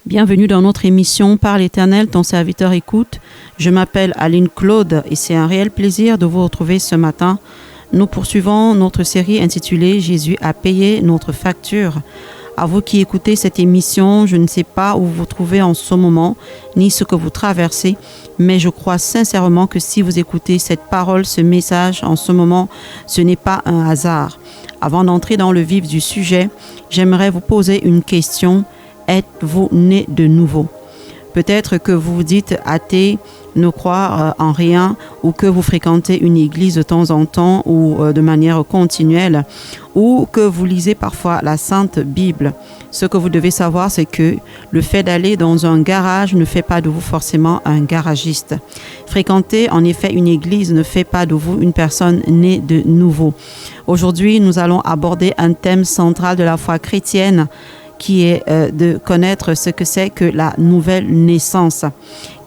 Bienvenue dans notre émission Par l'Éternel, ton serviteur écoute. Je m'appelle Aline Claude et c'est un réel plaisir de vous retrouver ce matin. Nous poursuivons notre série intitulée Jésus a payé notre facture. À vous qui écoutez cette émission, je ne sais pas où vous vous trouvez en ce moment, ni ce que vous traversez, mais je crois sincèrement que si vous écoutez cette parole, ce message en ce moment, ce n'est pas un hasard. Avant d'entrer dans le vif du sujet, j'aimerais vous poser une question. Êtes-vous né de nouveau? Peut-être que vous vous dites athée, ne croire en rien, ou que vous fréquentez une église de temps en temps ou de manière continuelle, ou que vous lisez parfois la Sainte Bible. Ce que vous devez savoir, c'est que le fait d'aller dans un garage ne fait pas de vous forcément un garagiste. Fréquenter en effet une église ne fait pas de vous une personne née de nouveau. Aujourd'hui, nous allons aborder un thème central de la foi chrétienne, qui est de connaître ce que c'est que la nouvelle naissance.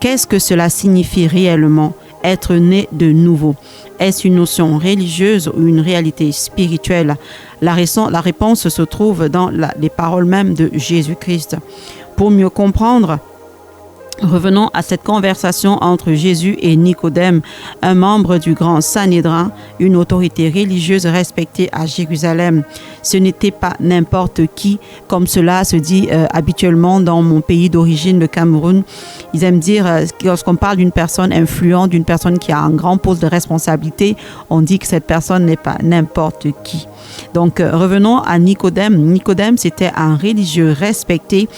Qu'est-ce que cela signifie réellement, être né de nouveau? Est-ce une notion religieuse ou une réalité spirituelle? La réponse se trouve dans les paroles mêmes de Jésus-Christ. Pour mieux comprendre, revenons à cette conversation entre Jésus et Nicodème, un membre du grand Sanhédrin, une autorité religieuse respectée à Jérusalem. Ce n'était pas n'importe qui, comme cela se dit habituellement dans mon pays d'origine, le Cameroun. Ils aiment dire, lorsqu'on parle d'une personne influente, d'une personne qui a un grand poste de responsabilité, on dit que cette personne n'est pas n'importe qui. Donc, revenons à Nicodème. Nicodème, c'était un religieux respecté,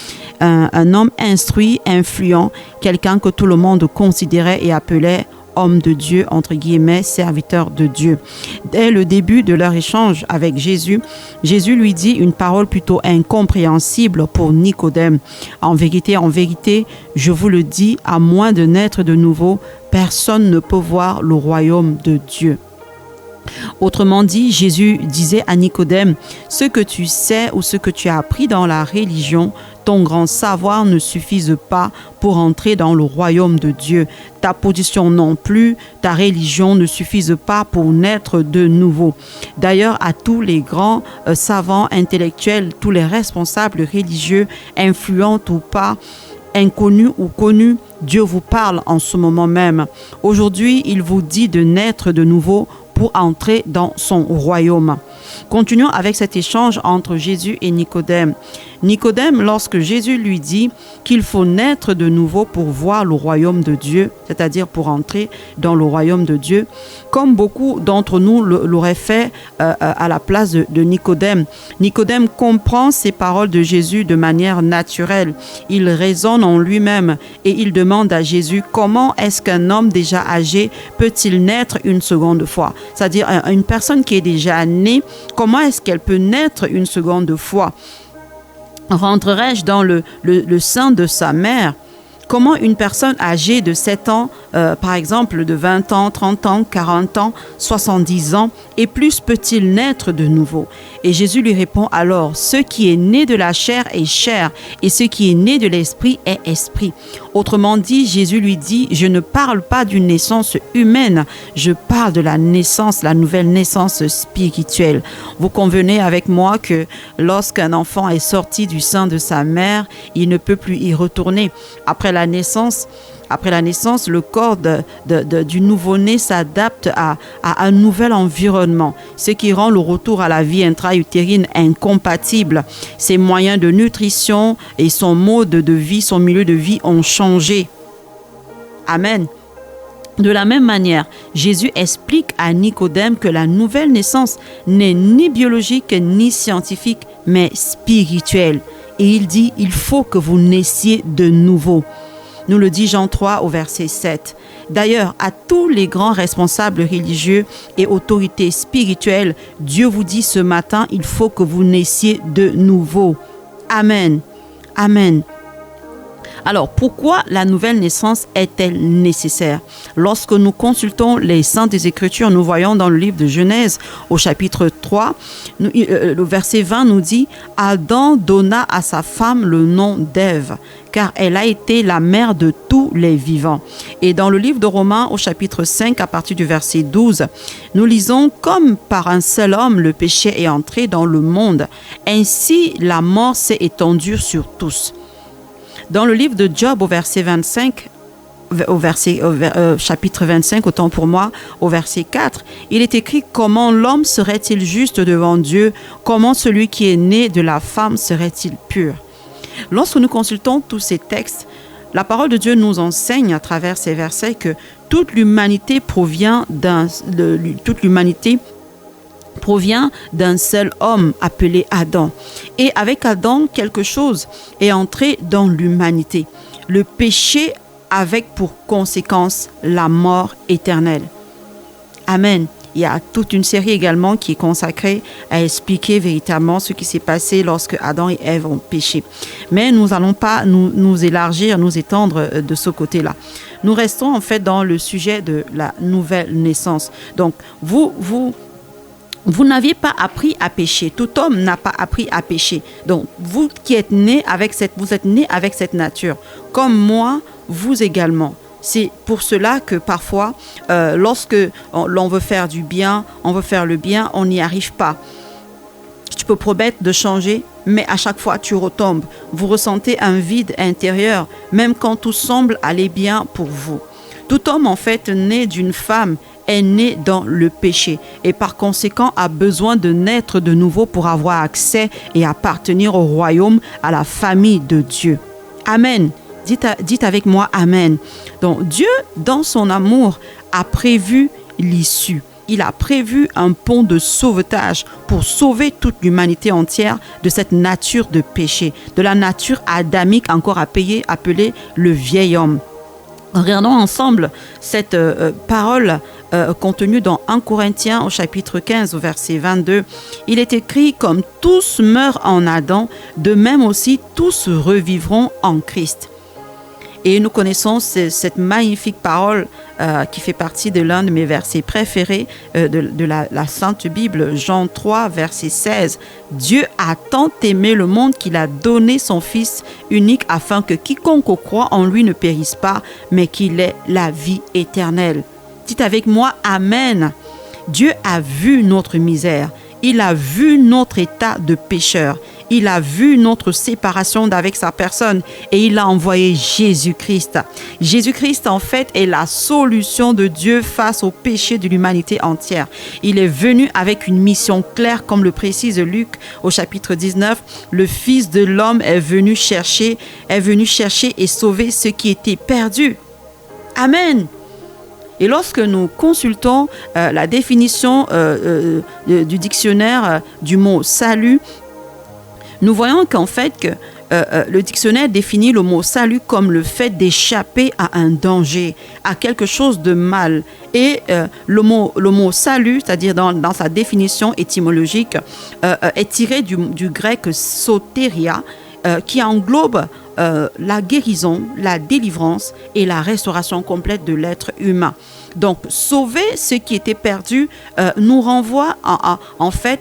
un homme instruit, influent, quelqu'un que tout le monde considérait et appelait homme de Dieu, entre guillemets, serviteur de Dieu. Dès le début de leur échange avec Jésus, Jésus lui dit une parole plutôt incompréhensible pour Nicodème. En vérité, je vous le dis, à moins de naître de nouveau, personne ne peut voir le royaume de Dieu. Autrement dit, Jésus disait à Nicodème, ce que tu sais ou ce que tu as appris dans la religion, ton grand savoir ne suffise pas pour entrer dans le royaume de Dieu. Ta position non plus, ta religion ne suffise pas pour naître de nouveau. D'ailleurs, à tous les grands savants intellectuels, tous les responsables religieux, influents ou pas, inconnus ou connus, Dieu vous parle en ce moment même. Aujourd'hui, il vous dit de naître de nouveau pour entrer dans son royaume. Continuons avec cet échange entre Jésus et Nicodème. Nicodème, lorsque Jésus lui dit qu'il faut naître de nouveau pour voir le royaume de Dieu, c'est-à-dire pour entrer dans le royaume de Dieu, comme beaucoup d'entre nous l'auraient fait à la place de Nicodème. Nicodème comprend ces paroles de Jésus de manière naturelle. Il raisonne en lui-même et il demande à Jésus comment est-ce qu'un homme déjà âgé peut-il naître une seconde fois? C'est-à-dire une personne qui est déjà née, comment est-ce qu'elle peut naître une seconde fois? Rentrerai-je dans le sein de sa mère? Comment une personne âgée de 7 ans, par exemple de 20 ans, 30 ans, 40 ans, 70 ans et plus peut-il naître de nouveau? Et Jésus lui répond alors, ce qui est né de la chair est chair et ce qui est né de l'esprit est esprit. Autrement dit, Jésus lui dit, je ne parle pas d'une naissance humaine, je parle de la naissance, la nouvelle naissance spirituelle. Vous convenez avec moi que lorsqu'un enfant est sorti du sein de sa mère, il ne peut plus y retourner. Après la naissance, le corps du nouveau-né s'adapte à un nouvel environnement, ce qui rend le retour à la vie intra-utérine incompatible. Ses moyens de nutrition et son mode de vie, son milieu de vie ont changé. Amen. De la même manière, Jésus explique à Nicodème que la nouvelle naissance n'est ni biologique ni scientifique, mais spirituelle. Et il dit, il faut que vous naissiez de nouveau. Nous le dit Jean 3 au verset 7. D'ailleurs, à tous les grands responsables religieux et autorités spirituelles, Dieu vous dit ce matin, il faut que vous naissiez de nouveau. Amen. Amen. Alors, pourquoi la nouvelle naissance est-elle nécessaire? Lorsque nous consultons les Saintes Écritures, nous voyons dans le livre de Genèse, au chapitre 3, le verset 20 nous dit « Adam donna à sa femme le nom d'Ève, car elle a été la mère de tous les vivants. » Et dans le livre de Romains, au chapitre 5, à partir du verset 12, nous lisons « Comme par un seul homme le péché est entré dans le monde, ainsi la mort s'est étendue sur tous. » Dans le livre de Job, au verset 25, chapitre 25, autant pour moi, au verset 4, il est écrit: comment l'homme serait-il juste devant Dieu? Comment celui qui est né de la femme serait-il pur? Lorsque nous consultons tous ces textes, la parole de Dieu nous enseigne à travers ces versets que toute l'humanité provient d'un seul homme appelé Adam. Et avec Adam, quelque chose est entré dans l'humanité. Le péché avec pour conséquence la mort éternelle. Amen. Il y a toute une série également qui est consacrée à expliquer véritablement ce qui s'est passé lorsque Adam et Ève ont péché. Mais nous n'allons pas nous élargir, nous étendre de ce côté-là. Nous restons en fait dans le sujet de la nouvelle naissance. Donc, vous n'aviez pas appris à pécher. Tout homme n'a pas appris à pécher. Donc, vous qui êtes nés avec cette nature. Comme moi, vous également. C'est pour cela que parfois, lorsque l'on veut faire du bien, on veut faire le bien, on n'y arrive pas. Tu peux promettre de changer, mais à chaque fois, tu retombes. Vous ressentez un vide intérieur, même quand tout semble aller bien pour vous. Tout homme, en fait, né d'une femme, est né dans le péché et par conséquent a besoin de naître de nouveau pour avoir accès et appartenir au royaume, à la famille de Dieu. Amen. Dites avec moi Amen. Donc Dieu, dans son amour, a prévu l'issue. Il a prévu un pont de sauvetage pour sauver toute l'humanité entière de cette nature de péché, de la nature adamique encore appelée le vieil homme. Regardons ensemble cette parole contenue dans 1 Corinthiens au chapitre 15 au verset 22. Il est écrit: comme tous meurent en Adam, de même aussi tous revivront en Christ. Et nous connaissons cette magnifique parole qui fait partie de l'un de mes versets préférés de la Sainte Bible, Jean 3, verset 16. Dieu a tant aimé le monde qu'il a donné son Fils unique afin que quiconque croit en lui ne périsse pas, mais qu'il ait la vie éternelle. Dites avec moi Amen. Dieu a vu notre misère. Il a vu notre état de pécheur. Il a vu notre séparation d'avec sa personne et il a envoyé Jésus-Christ. Jésus-Christ, en fait, est la solution de Dieu face au péché de l'humanité entière. Il est venu avec une mission claire, comme le précise Luc au chapitre 19. Le Fils de l'homme est venu chercher et sauver ceux qui étaient perdus. Amen. Et lorsque nous consultons la définition du dictionnaire du mot salut, nous voyons qu'en fait, le dictionnaire définit le mot salut comme le fait d'échapper à un danger, à quelque chose de mal. Et le mot salut, c'est-à-dire dans sa définition étymologique, est tiré du grec soteria, qui englobe la guérison, la délivrance et la restauration complète de l'être humain. Donc, sauver ce qui était perdu nous renvoie en fait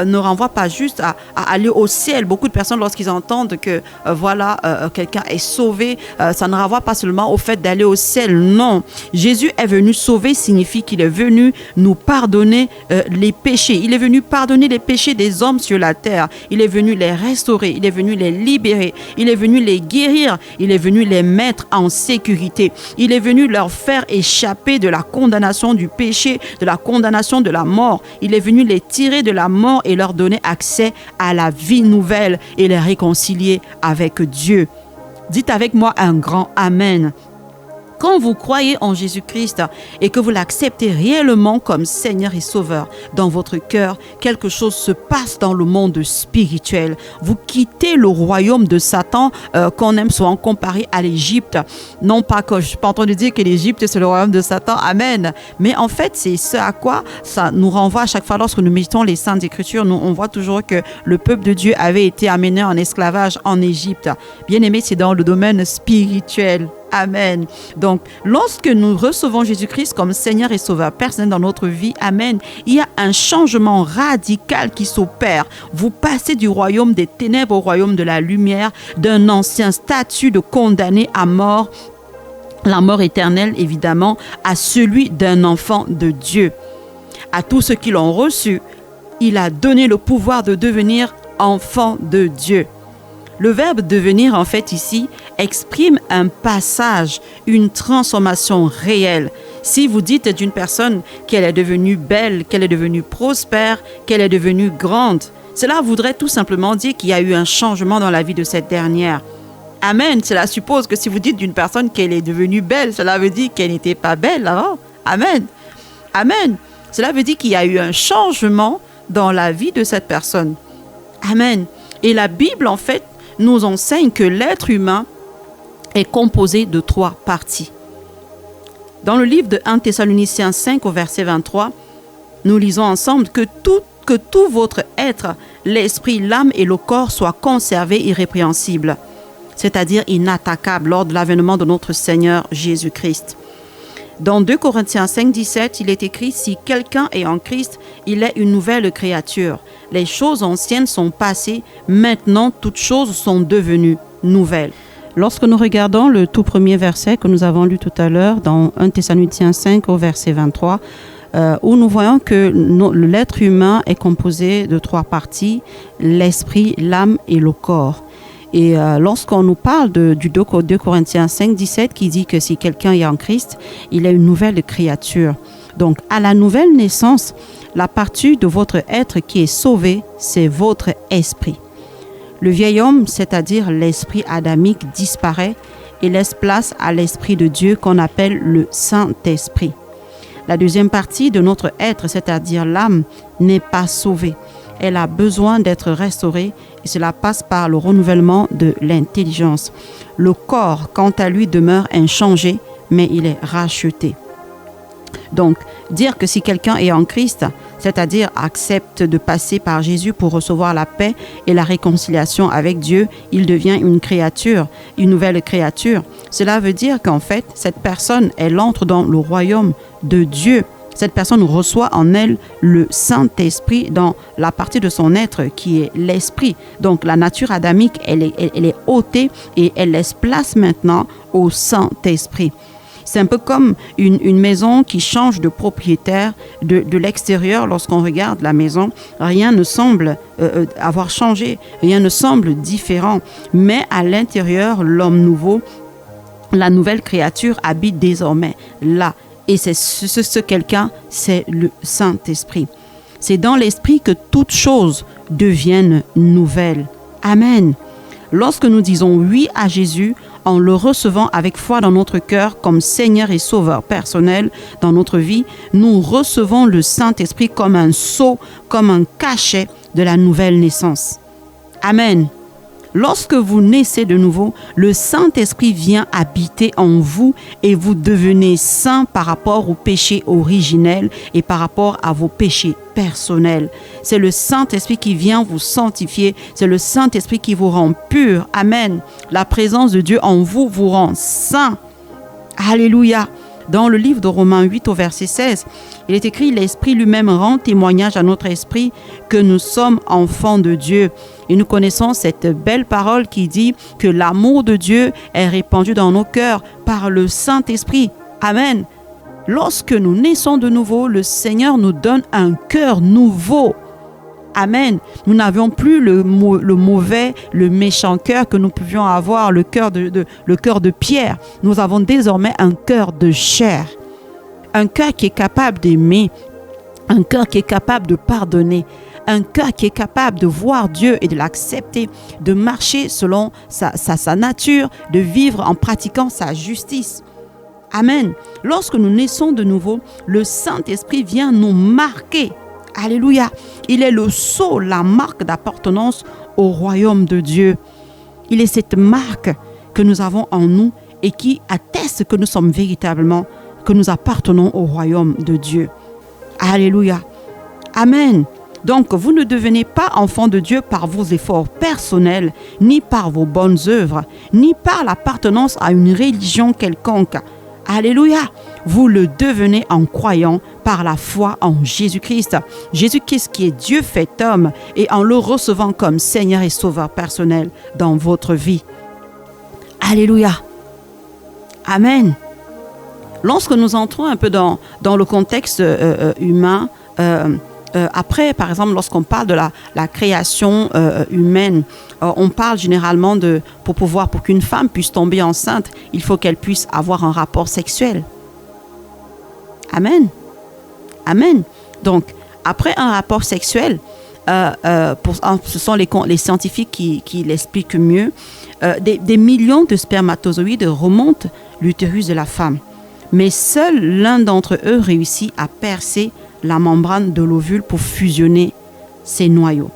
ne renvoie pas juste à aller au ciel. Beaucoup de personnes, lorsqu'ils entendent que quelqu'un est sauvé, ça ne renvoie pas seulement au fait d'aller au ciel. Non, Jésus est venu sauver signifie qu'il est venu nous pardonner les péchés. Il est venu pardonner les péchés des hommes sur la terre. Il est venu les restaurer. Il est venu les libérer. Il est venu les guérir. Il est venu les mettre en sécurité. Il est venu leur faire échapper de la condamnation du péché, de la condamnation de la mort. Il est venu les tirer de la mort et leur donner accès à la vie nouvelle et les réconcilier avec Dieu. Dites avec moi un grand Amen. Quand vous croyez en Jésus-Christ et que vous l'acceptez réellement comme Seigneur et Sauveur dans votre cœur, quelque chose se passe dans le monde spirituel. Vous quittez le royaume de Satan qu'on aime souvent comparer à l'Égypte. Non pas que je ne suis pas en train de dire que l'Égypte c'est le royaume de Satan, Amen. Mais en fait, c'est ce à quoi ça nous renvoie à chaque fois lorsque nous méditons les Saintes Écritures. On voit toujours que le peuple de Dieu avait été amené en esclavage en Égypte. Bien aimé, c'est dans le domaine spirituel. Amen. Donc, lorsque nous recevons Jésus-Christ comme Seigneur et Sauveur personnel dans notre vie, Amen, il y a un changement radical qui s'opère. Vous passez du royaume des ténèbres au royaume de la lumière, d'un ancien statut de condamné à mort, la mort éternelle évidemment, à celui d'un enfant de Dieu. À tous ceux qui l'ont reçu, il a donné le pouvoir de devenir enfants de Dieu. Le verbe devenir, en fait, ici, exprime un passage, une transformation réelle. Si vous dites d'une personne qu'elle est devenue belle, qu'elle est devenue prospère, qu'elle est devenue grande, cela voudrait tout simplement dire qu'il y a eu un changement dans la vie de cette dernière. Amen. Cela suppose que si vous dites d'une personne qu'elle est devenue belle, cela veut dire qu'elle n'était pas belle avant. Amen. Amen. Cela veut dire qu'il y a eu un changement dans la vie de cette personne. Amen. Et la Bible, en fait, nous enseigne que l'être humain est composé de 3 parties. Dans le livre de 1 Thessaloniciens 5 au verset 23, nous lisons ensemble que tout votre être, l'esprit, l'âme et le corps soient conservés irrépréhensibles, c'est-à-dire inattaquables lors de l'avènement de notre Seigneur Jésus-Christ. Dans 2 Corinthiens 5, 17, il est écrit « Si quelqu'un est en Christ, il est une nouvelle créature. Les choses anciennes sont passées, maintenant toutes choses sont devenues nouvelles. » Lorsque nous regardons le tout premier verset que nous avons lu tout à l'heure, dans 1 Thessaloniciens 5 au verset 23, où nous voyons que l'être humain est composé de 3 parties, l'esprit, l'âme et le corps. Et lorsqu'on nous parle du 2 Corinthiens 5, 17 qui dit que si quelqu'un est en Christ, il est une nouvelle créature. Donc, à la nouvelle naissance, la partie de votre être qui est sauvée, c'est votre esprit. Le vieil homme, c'est-à-dire l'esprit adamique, disparaît et laisse place à l'esprit de Dieu qu'on appelle le Saint-Esprit. La deuxième partie de notre être, c'est-à-dire l'âme, n'est pas sauvée. Elle a besoin d'être restaurée et cela passe par le renouvellement de l'intelligence. Le corps, quant à lui, demeure inchangé, mais il est racheté. Donc, dire que si quelqu'un est en Christ, c'est-à-dire accepte de passer par Jésus pour recevoir la paix et la réconciliation avec Dieu, il devient une créature, une nouvelle créature. Cela veut dire qu'en fait, cette personne, elle entre dans le royaume de Dieu. Cette personne reçoit en elle le Saint-Esprit dans la partie de son être qui est l'esprit. Donc la nature adamique, elle est ôtée et elle laisse place maintenant au Saint-Esprit. C'est un peu comme une maison qui change de propriétaire de l'extérieur. Lorsqu'on regarde la maison, rien ne semble avoir changé, rien ne semble différent. Mais à l'intérieur, l'homme nouveau, la nouvelle créature habite désormais là. Et c'est ce quelqu'un, c'est le Saint-Esprit. C'est dans l'esprit que toutes choses deviennent nouvelles. Amen. Lorsque nous disons oui à Jésus, en le recevant avec foi dans notre cœur comme Seigneur et Sauveur personnel dans notre vie, nous recevons le Saint-Esprit comme un sceau, comme un cachet de la nouvelle naissance. Amen. Lorsque vous naissez de nouveau, le Saint-Esprit vient habiter en vous et vous devenez saints par rapport au péché originel et par rapport à vos péchés personnels. C'est le Saint-Esprit qui vient vous sanctifier. C'est le Saint-Esprit qui vous rend pur. Amen. La présence de Dieu en vous vous rend saint. Alléluia. Dans le livre de Romains 8 au verset 16, il est écrit « L'Esprit lui-même rend témoignage à notre esprit que nous sommes enfants de Dieu. » Et nous connaissons cette belle parole qui dit que l'amour de Dieu est répandu dans nos cœurs par le Saint-Esprit. Amen. Lorsque nous naissons de nouveau, le Seigneur nous donne un cœur nouveau. Amen. Nous n'avions plus le mauvais, le méchant cœur que nous pouvions avoir, le cœur de pierre. Nous avons désormais un cœur de chair. Un cœur qui est capable d'aimer. Un cœur qui est capable de pardonner. Un cœur qui est capable de voir Dieu et de l'accepter, de marcher selon sa nature, de vivre en pratiquant sa justice. Amen. Lorsque nous naissons de nouveau, le Saint-Esprit vient nous marquer. Alléluia. Il est le sceau, la marque d'appartenance au royaume de Dieu. Il est cette marque que nous avons en nous et qui atteste que nous sommes véritablement, que nous appartenons au royaume de Dieu. Alléluia. Amen. Donc, vous ne devenez pas enfant de Dieu par vos efforts personnels, ni par vos bonnes œuvres, ni par l'appartenance à une religion quelconque. Alléluia. Vous le devenez en croyant par la foi en Jésus-Christ. Jésus-Christ qui est Dieu fait homme et en le recevant comme Seigneur et Sauveur personnel dans votre vie. Alléluia. Amen. Lorsque nous entrons un peu dans le contexte humain, après, par exemple, lorsqu'on parle de la création humaine, on parle généralement pour qu'une femme puisse tomber enceinte, il faut qu'elle puisse avoir un rapport sexuel. Amen. Amen. Donc, après un rapport sexuel, ce sont les scientifiques qui l'expliquent mieux, des millions de spermatozoïdes remontent l'utérus de la femme. Mais seul l'un d'entre eux réussit à percer la membrane de l'ovule pour fusionner ses noyaux.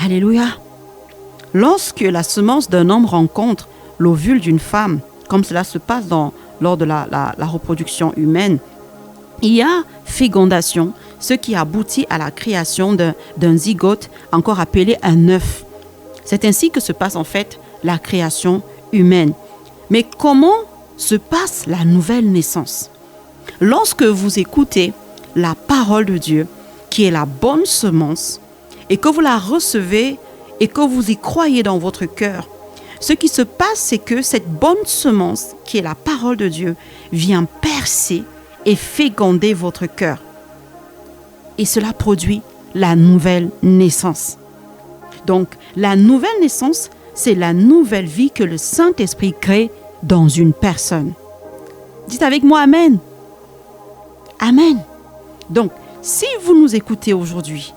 Alléluia. Lorsque la semence d'un homme rencontre l'ovule d'une femme, comme cela se passe lors de la reproduction humaine, il y a fécondation, ce qui aboutit à la création d'un zygote, encore appelé un œuf. C'est ainsi que se passe en fait la création humaine. Mais comment se passe la nouvelle naissance? Lorsque vous écoutez la parole de Dieu, qui est la bonne semence, et que vous la recevez et que vous y croyez dans votre cœur, ce qui se passe, c'est que cette bonne semence, qui est la parole de Dieu, vient percer et féconder votre cœur. Et cela produit la nouvelle naissance. Donc, la nouvelle naissance, c'est la nouvelle vie que le Saint-Esprit crée dans une personne. Dites avec moi Amen. Amen. Donc, si vous nous écoutez aujourd'hui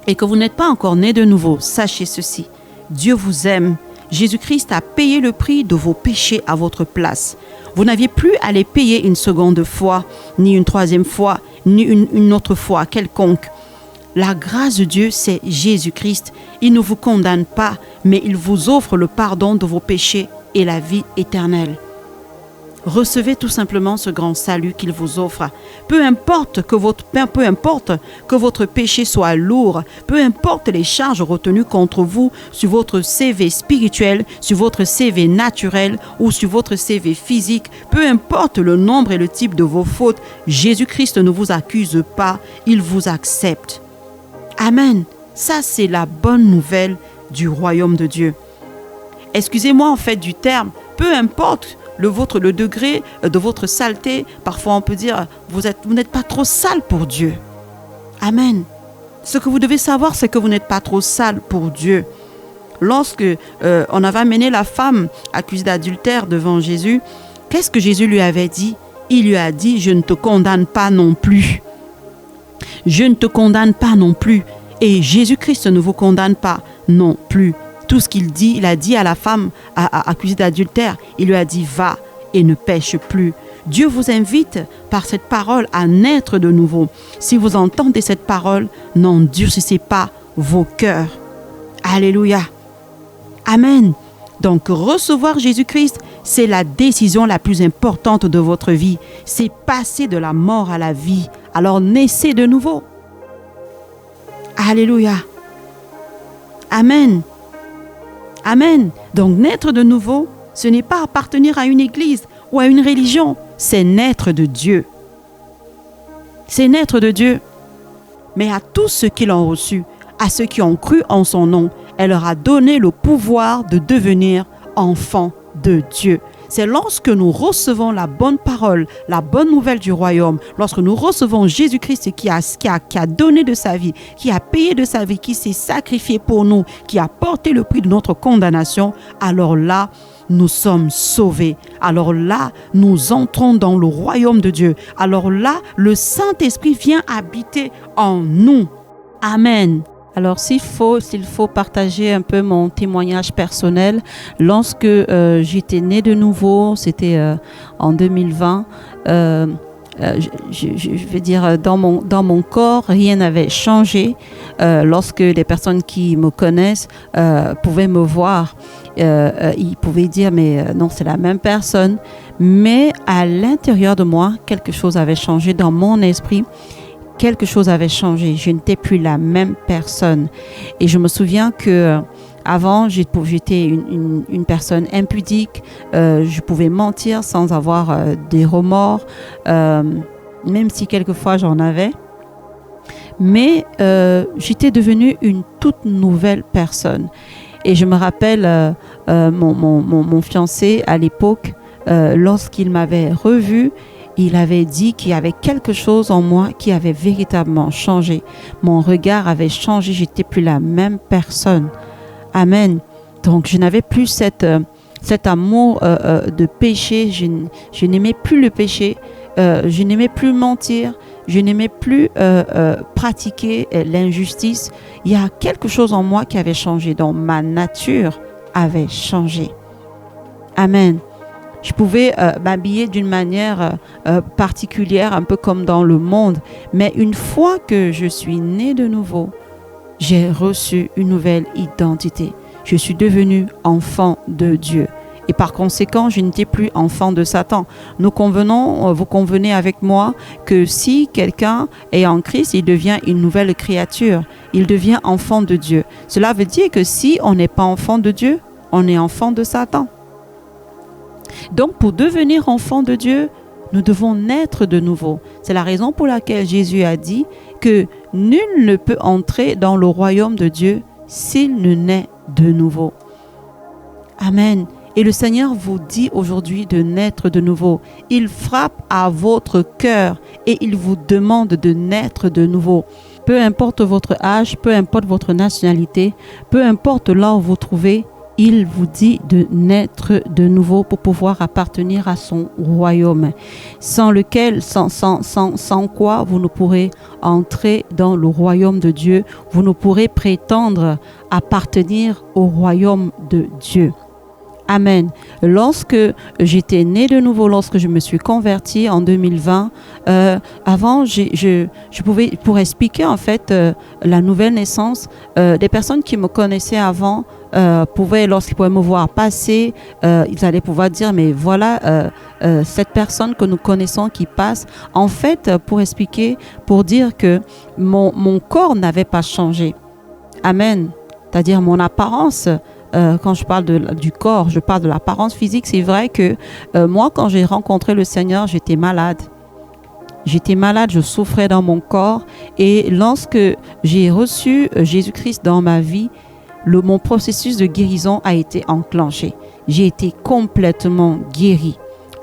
et que vous n'êtes pas encore né de nouveau, sachez ceci. Dieu vous aime. Jésus-Christ a payé le prix de vos péchés à votre place. Vous n'aviez plus à les payer une seconde fois, ni une troisième fois, ni une autre fois quelconque. La grâce de Dieu, c'est Jésus-Christ. Il ne vous condamne pas, mais il vous offre le pardon de vos péchés et la vie éternelle. Recevez tout simplement ce grand salut qu'il vous offre. Peu importe que votre péché soit lourd, peu importe les charges retenues contre vous sur votre CV spirituel, sur votre CV naturel ou sur votre CV physique, peu importe le nombre et le type de vos fautes, Jésus-Christ ne vous accuse pas, il vous accepte. Amen. Ça, c'est la bonne nouvelle du royaume de Dieu. Excusez-moi en fait du terme, peu importe le degré de votre saleté, parfois on peut dire, vous n'êtes pas trop sale pour Dieu. Amen. Ce que vous devez savoir, c'est que vous n'êtes pas trop sale pour Dieu. Lorsque on avait amené la femme accusée d'adultère devant Jésus, qu'est-ce que Jésus lui avait dit? Il lui a dit, je ne te condamne pas non plus. Je ne te condamne pas non plus. Et Jésus-Christ ne vous condamne pas non plus. Tout ce qu'il dit, il a dit à la femme accusée d'adultère, il lui a dit « Va et ne pêche plus ». Dieu vous invite par cette parole à naître de nouveau. Si vous entendez cette parole, n'endurcissez pas vos cœurs. Alléluia. Amen. Donc, recevoir Jésus-Christ, c'est la décision la plus importante de votre vie. C'est passer de la mort à la vie. Alors, naissez de nouveau. Alléluia. Amen. Amen. Donc, naître de nouveau, ce n'est pas appartenir à une église ou à une religion. C'est naître de Dieu. C'est naître de Dieu. Mais à tous ceux qui l'ont reçu, à ceux qui ont cru en son nom, elle leur a donné le pouvoir de devenir enfants de Dieu. C'est lorsque nous recevons la bonne parole, la bonne nouvelle du royaume, lorsque nous recevons Jésus-Christ qui a donné de sa vie, qui a payé de sa vie, qui s'est sacrifié pour nous, qui a porté le prix de notre condamnation, alors là, nous sommes sauvés. Alors là, nous entrons dans le royaume de Dieu. Alors là, le Saint-Esprit vient habiter en nous. Amen. Alors, s'il faut partager un peu mon témoignage personnel, lorsque j'étais née de nouveau, c'était en 2020, je vais dire, dans mon corps, rien n'avait changé. Lorsque les personnes qui me connaissent pouvaient me voir, ils pouvaient dire, mais non, c'est la même personne. Mais à l'intérieur de moi, quelque chose avait changé dans mon esprit. Quelque chose avait changé. Je n'étais plus la même personne. Et je me souviens que avant, j'étais une personne impudique. Je pouvais mentir sans avoir des remords, même si quelquefois j'en avais. Mais j'étais devenue une toute nouvelle personne. Et je me rappelle mon fiancé à l'époque, lorsqu'il m'avait revue, il avait dit qu'il y avait quelque chose en moi qui avait véritablement changé. Mon regard avait changé, j'étais plus la même personne. Amen. Donc, je n'avais plus cet amour de péché. Je n'aimais plus le péché. Je n'aimais plus mentir. Je n'aimais plus pratiquer l'injustice. Il y a quelque chose en moi qui avait changé. Donc, ma nature avait changé. Amen. Je pouvais m'habiller d'une manière particulière, un peu comme dans le monde. Mais une fois que je suis née de nouveau, j'ai reçu une nouvelle identité. Je suis devenu enfant de Dieu. Et par conséquent, je n'étais plus enfant de Satan. Vous convenez avec moi que si quelqu'un est en Christ, il devient une nouvelle créature. Il devient enfant de Dieu. Cela veut dire que si on n'est pas enfant de Dieu, on est enfant de Satan. Donc, pour devenir enfant de Dieu, nous devons naître de nouveau. C'est la raison pour laquelle Jésus a dit que nul ne peut entrer dans le royaume de Dieu s'il ne naît de nouveau. Amen. Et le Seigneur vous dit aujourd'hui de naître de nouveau. Il frappe à votre cœur et il vous demande de naître de nouveau. Peu importe votre âge, peu importe votre nationalité, peu importe là où vous vous trouvez, il vous dit de naître de nouveau pour pouvoir appartenir à son royaume, sans quoi vous ne pourrez entrer dans le royaume de Dieu, vous ne pourrez prétendre appartenir au royaume de Dieu. Amen. Lorsque j'étais née de nouveau, lorsque je me suis convertie en 2020, avant, je pouvais, pour expliquer en fait la nouvelle naissance, des personnes qui me connaissaient avant lorsqu'ils pouvaient me voir passer, ils allaient pouvoir dire, mais voilà cette personne que nous connaissons qui passe. En fait, pour expliquer, pour dire que mon corps n'avait pas changé. Amen. C'est-à-dire mon apparence. Quand je parle du corps, je parle de l'apparence physique. C'est vrai que moi, quand j'ai rencontré le Seigneur, j'étais malade. J'étais malade, je souffrais dans mon corps. Et lorsque j'ai reçu Jésus-Christ dans ma vie, mon processus de guérison a été enclenché. J'ai été complètement guérie.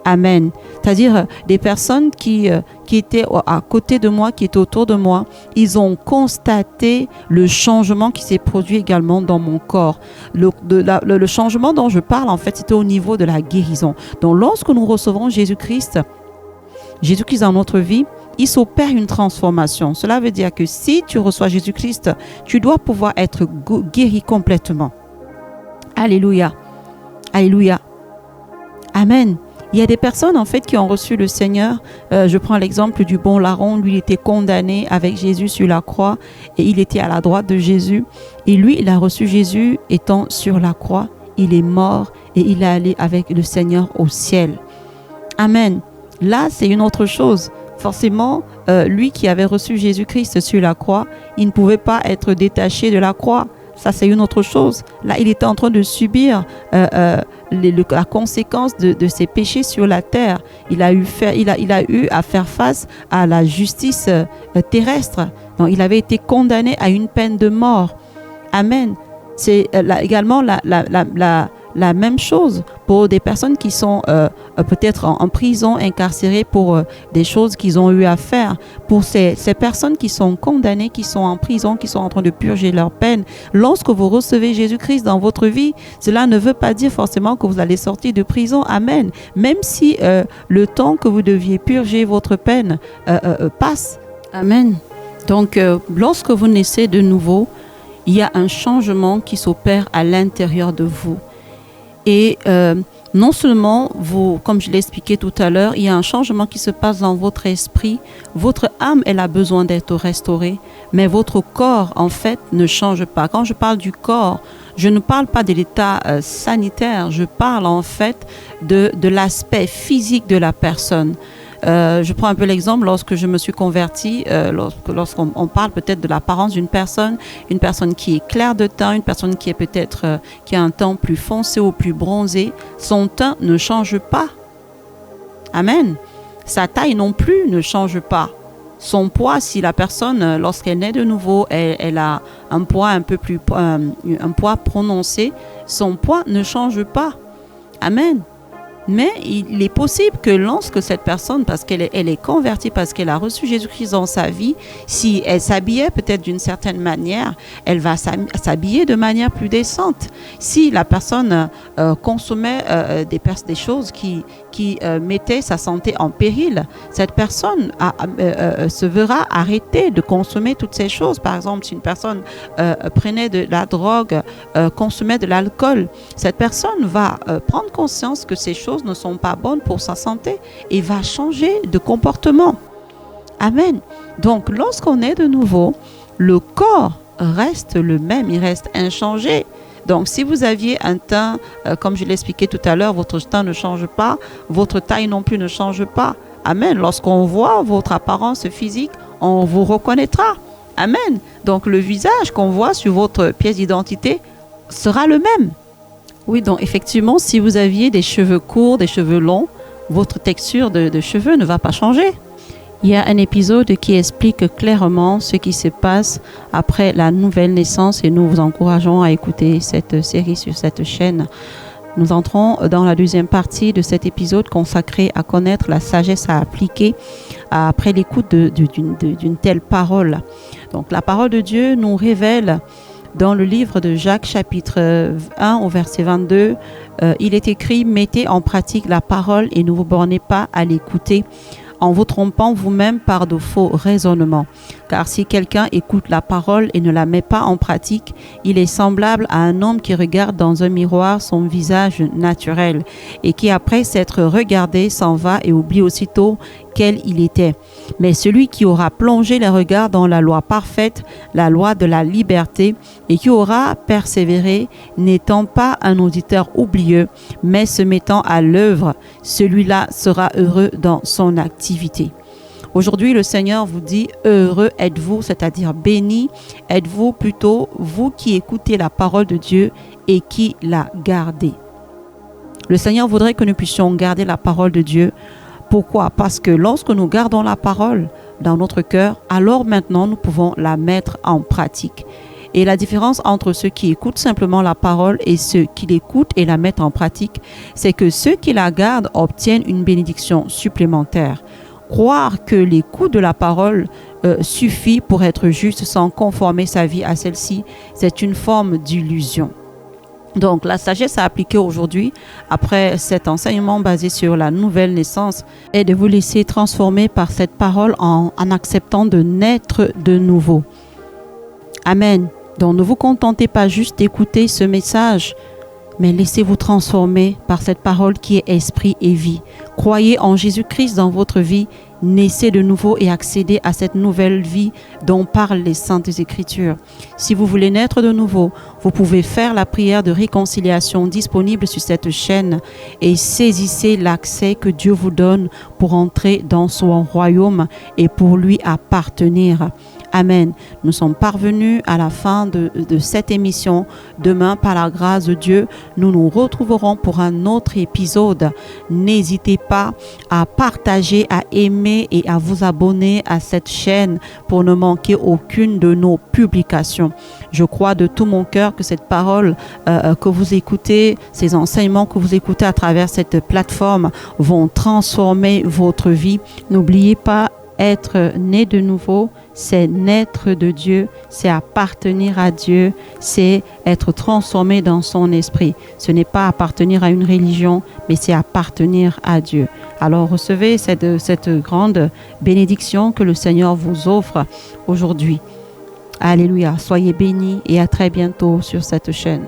Amen. C'est-à-dire des personnes qui étaient à côté de moi, qui étaient autour de moi, ils ont constaté le changement qui s'est produit également dans mon corps. Le changement dont je parle, en fait, c'était au niveau de la guérison. Donc, lorsque nous recevons Jésus-Christ dans notre vie, il s'opère une transformation. Cela veut dire que si tu reçois Jésus-Christ, tu dois pouvoir être guéri complètement. Alléluia. Alléluia. Amen. Il y a des personnes en fait qui ont reçu le Seigneur. Je prends l'exemple du bon larron. Lui, il était condamné avec Jésus sur la croix et il était à la droite de Jésus. Et lui, il a reçu Jésus étant sur la croix. Il est mort et il est allé avec le Seigneur au ciel. Amen. Là, c'est une autre chose. Forcément, lui qui avait reçu Jésus-Christ sur la croix, il ne pouvait pas être détaché de la croix. Ça, c'est une autre chose. Là, il était en train de subir la conséquence de ses péchés sur la terre. Il a eu à faire face à la justice terrestre. Donc, il avait été condamné à une peine de mort. Amen. C'est également la même chose pour des personnes qui sont peut-être en prison, incarcérées pour des choses qu'ils ont eu à faire. Pour ces personnes qui sont condamnées, qui sont en prison, qui sont en train de purger leur peine, lorsque vous recevez Jésus-Christ dans votre vie, cela ne veut pas dire forcément que vous allez sortir de prison. Amen. Même si le temps que vous deviez purger votre peine passe. Amen. Donc, lorsque vous naissez de nouveau, il y a un changement qui s'opère à l'intérieur de vous. Et non seulement, comme je l'ai expliqué tout à l'heure, il y a un changement qui se passe dans votre esprit. Votre âme, elle a besoin d'être restaurée, mais votre corps, en fait, ne change pas. Quand je parle du corps, je ne parle pas de l'état sanitaire, je parle en fait de l'aspect physique de la personne. Je prends un peu l'exemple lorsque je me suis convertie, lorsqu'on parle peut-être de l'apparence d'une personne, une personne qui est claire de teint, une personne qui est peut-être qui a un teint plus foncé ou plus bronzé, son teint ne change pas. Amen. Sa taille non plus ne change pas. Son poids, si la personne, lorsqu'elle naît de nouveau, elle a un poids un poids prononcé, son poids ne change pas. Amen. Mais il est possible que lorsque cette personne, parce qu'elle est convertie, parce qu'elle a reçu Jésus-Christ dans sa vie, si elle s'habillait peut-être d'une certaine manière, elle va s'habiller de manière plus décente. Si la personne consommait des choses qui mettaient sa santé en péril, cette personne se verra arrêter de consommer toutes ces choses. Par exemple, si une personne prenait de la drogue, consommait de l'alcool, cette personne va prendre conscience que ces choses ne sont pas bonnes pour sa santé et va changer de comportement. Amen. Donc, lorsqu'on est de nouveau, le corps reste le même, il reste inchangé. Donc, si vous aviez un teint, comme je l'expliquais tout à l'heure, votre teint ne change pas, votre taille non plus ne change pas. Amen. Lorsqu'on voit votre apparence physique, on vous reconnaîtra. Amen. Donc, le visage qu'on voit sur votre pièce d'identité sera le même. Oui, donc effectivement, si vous aviez des cheveux courts, des cheveux longs, votre texture de cheveux ne va pas changer. Il y a un épisode qui explique clairement ce qui se passe après la nouvelle naissance et nous vous encourageons à écouter cette série sur cette chaîne. Nous entrons dans la deuxième partie de cet épisode consacré à connaître la sagesse à appliquer après l'écoute d'une telle parole. Donc la parole de Dieu nous révèle dans le livre de Jacques chapitre 1 au verset 22, il est écrit « Mettez en pratique la parole et ne vous bornez pas à l'écouter en vous trompant vous-même par de faux raisonnements. Car si quelqu'un écoute la parole et ne la met pas en pratique, il est semblable à un homme qui regarde dans un miroir son visage naturel et qui, après s'être regardé, s'en va et oublie aussitôt quel il était. Mais celui qui aura plongé les regards dans la loi parfaite, la loi de la liberté, et qui aura persévéré, n'étant pas un auditeur oublieux, mais se mettant à l'œuvre, celui-là sera heureux dans son activité. » Aujourd'hui, le Seigneur vous dit « Heureux êtes-vous », c'est-à-dire béni êtes-vous plutôt, vous qui écoutez la parole de Dieu et qui la gardez. Le Seigneur voudrait que nous puissions garder la parole de Dieu. Pourquoi? Parce que lorsque nous gardons la parole dans notre cœur, alors maintenant nous pouvons la mettre en pratique. Et la différence entre ceux qui écoutent simplement la parole et ceux qui l'écoutent et la mettent en pratique, c'est que ceux qui la gardent obtiennent une bénédiction supplémentaire. Croire que l'écoute de la parole suffit pour être juste sans conformer sa vie à celle-ci, c'est une forme d'illusion. Donc, la sagesse à appliquer aujourd'hui, après cet enseignement basé sur la nouvelle naissance, est de vous laisser transformer par cette parole en acceptant de naître de nouveau. Amen. Donc, ne vous contentez pas juste d'écouter ce message, mais laissez-vous transformer par cette parole qui est esprit et vie. Croyez en Jésus-Christ dans votre vie, naissez de nouveau et accédez à cette nouvelle vie dont parlent les Saintes Écritures. Si vous voulez naître de nouveau, vous pouvez faire la prière de réconciliation disponible sur cette chaîne et saisissez l'accès que Dieu vous donne pour entrer dans son royaume et pour lui appartenir. Amen. Nous sommes parvenus à la fin de cette émission. Demain, par la grâce de Dieu, nous nous retrouverons pour un autre épisode. N'hésitez pas à partager, à aimer et à vous abonner à cette chaîne pour ne manquer aucune de nos publications. Je crois de tout mon cœur que cette parole que vous écoutez, ces enseignements que vous écoutez à travers cette plateforme vont transformer votre vie. N'oubliez pas, être né de nouveau, c'est naître de Dieu, c'est appartenir à Dieu, c'est être transformé dans son esprit. Ce n'est pas appartenir à une religion, mais c'est appartenir à Dieu. Alors recevez cette grande bénédiction que le Seigneur vous offre aujourd'hui. Alléluia, soyez bénis et à très bientôt sur cette chaîne.